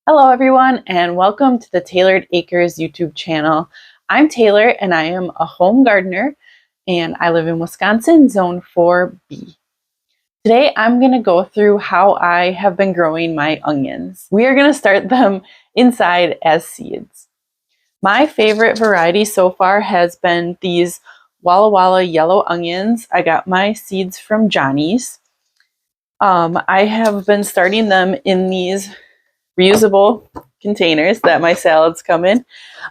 Hello everyone and welcome to the Tailored Acres YouTube channel. I'm Taylor and I am a home gardener and I live in Wisconsin, Zone 4B. Today I'm going to go through how I have been growing my onions. We are going to start them inside as seeds. My favorite variety so far has been these Walla Walla yellow onions. I got my seeds from Johnny's. I have been starting them in these reusable containers that my salads come in.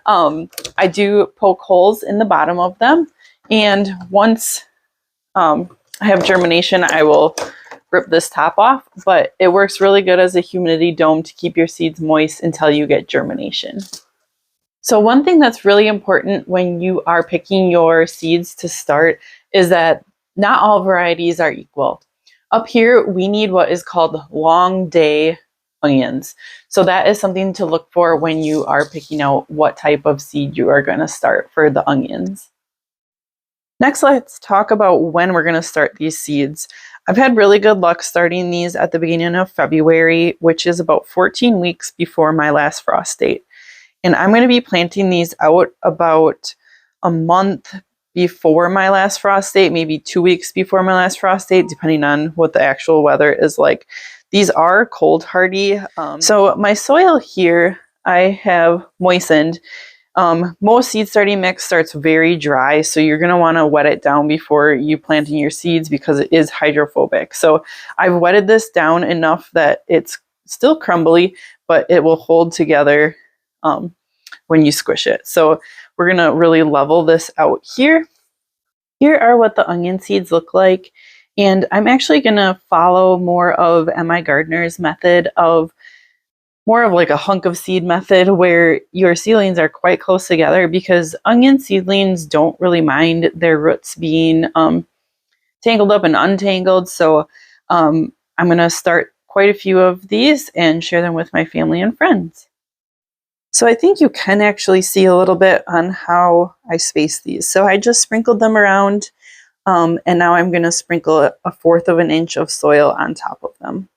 I do poke holes in the bottom of them, and once I have germination, I will rip this top off, but it works really good as a humidity dome to keep your seeds moist until you get germination. So one thing that's really important when you are picking your seeds to start is that not all varieties are equal. Up here, we need what is called long day onions. So that is something to look for when you are picking out what type of seed you are going to start for the onions. Next, let's talk about when we're going to start these seeds. I've had really good luck starting these at the beginning of February, which is about 14 weeks before my last frost date. And I'm going to be planting these out about a month before my last frost date, maybe 2 weeks before my last frost date, depending on what the actual weather is like. These are cold hardy. So my soil here, I have moistened. Most seed starting mix starts very dry, so you're going to want to wet it down before you plant in your seeds because it is hydrophobic. So I've wetted this down enough that it's still crumbly, but it will hold together when you squish it. So we're going to really level this out here. Here are what the onion seeds look like. And I'm actually going to follow more of M.I. Gardner's method of more of like a hunk of seed method where your seedlings are quite close together because onion seedlings don't really mind their roots being tangled up and untangled. So I'm going to start quite a few of these and share them with my family and friends. So I think you can actually see a little bit on how I space these. So I just sprinkled them around, and now I'm going to sprinkle 1/4 of an inch of soil on top of them.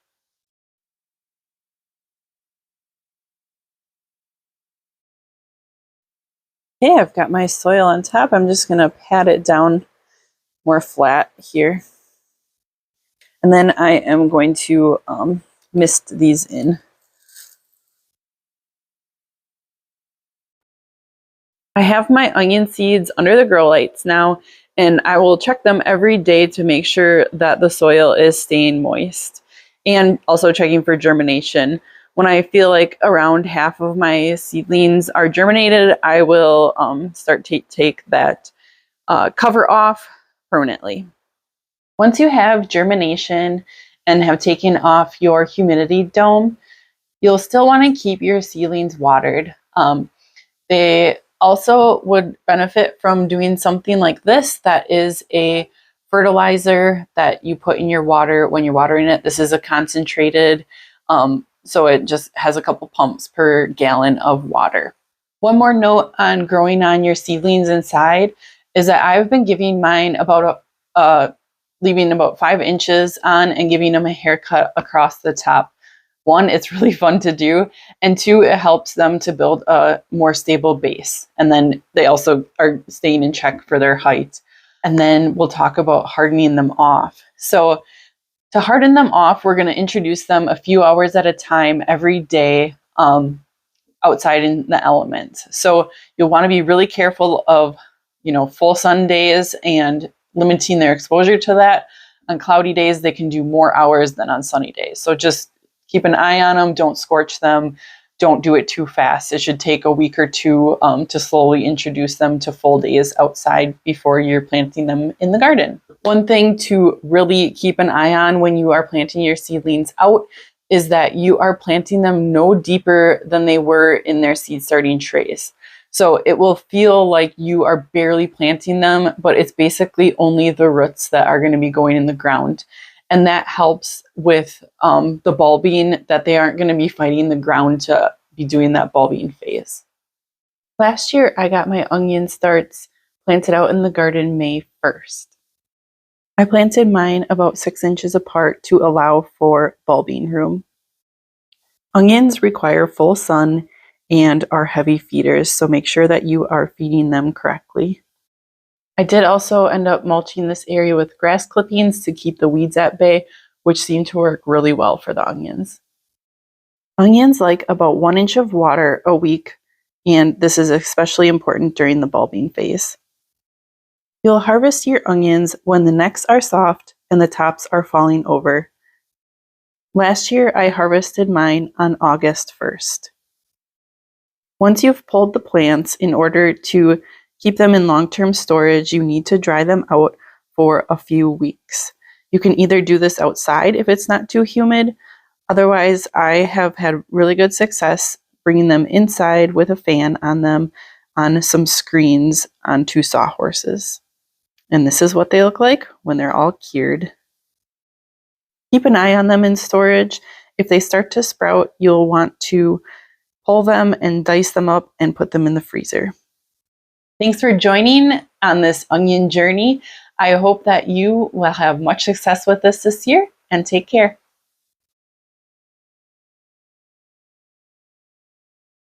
Okay, I've got my soil on top. I'm just going to pat it down more flat here. And then I am going to mist these in. I have my onion seeds under the grow lights now, and I will check them every day to make sure that the soil is staying moist, and also checking for germination. When I feel like around half of my seedlings are germinated, I will start to take that cover off permanently. Once you have germination and have taken off your humidity dome, you'll still want to keep your seedlings watered. They also would benefit from doing something like this. That is a fertilizer that you put in your water when you're watering it. This is a concentrated, so it just has a couple pumps per gallon of water. One more note on growing on your seedlings inside is that I've been giving mine about leaving about 5 inches on and giving them a haircut across the top. One, it's really fun to do, and two, it helps them to build a more stable base. And then they also are staying in check for their height. And then we'll talk about hardening them off. So to harden them off, we're going to introduce them a few hours at a time every day outside in the elements. So you'll want to be really careful of, full sun days and limiting their exposure to that. On cloudy days, they can do more hours than on sunny days. So just keep an eye on them. Don't scorch them. Don't do it too fast. It should take a week or two to slowly introduce them to full days outside before you're planting them in the garden. One thing to really keep an eye on when you are planting your seedlings out is that you are planting them no deeper than they were in their seed starting trays. So it will feel like you are barely planting them, but it's basically only the roots that are going to be going in the ground. And that helps with the bulbing, that they aren't going to be fighting the ground to be doing that bulbing phase. Last year, I got my onion starts planted out in the garden May 1st. I planted mine about 6 inches apart to allow for bulbing room. Onions require full sun and are heavy feeders, so make sure that you are feeding them correctly. I did also end up mulching this area with grass clippings to keep the weeds at bay, which seemed to work really well for the onions. Onions like about 1 inch of water a week, and this is especially important during the bulbing phase. You'll harvest your onions when the necks are soft and the tops are falling over. Last year, I harvested mine on August 1st. Once you've pulled the plants, in order to keep them in long-term storage, you need to dry them out for a few weeks. You can either do this outside if it's not too humid. Otherwise, I have had really good success bringing them inside with a fan on them on some screens on 2 sawhorses. And this is what they look like when they're all cured. Keep an eye on them in storage. If they start to sprout, you'll want to pull them and dice them up and put them in the freezer. Thanks for joining on this onion journey. I hope that you will have much success with this year, and take care.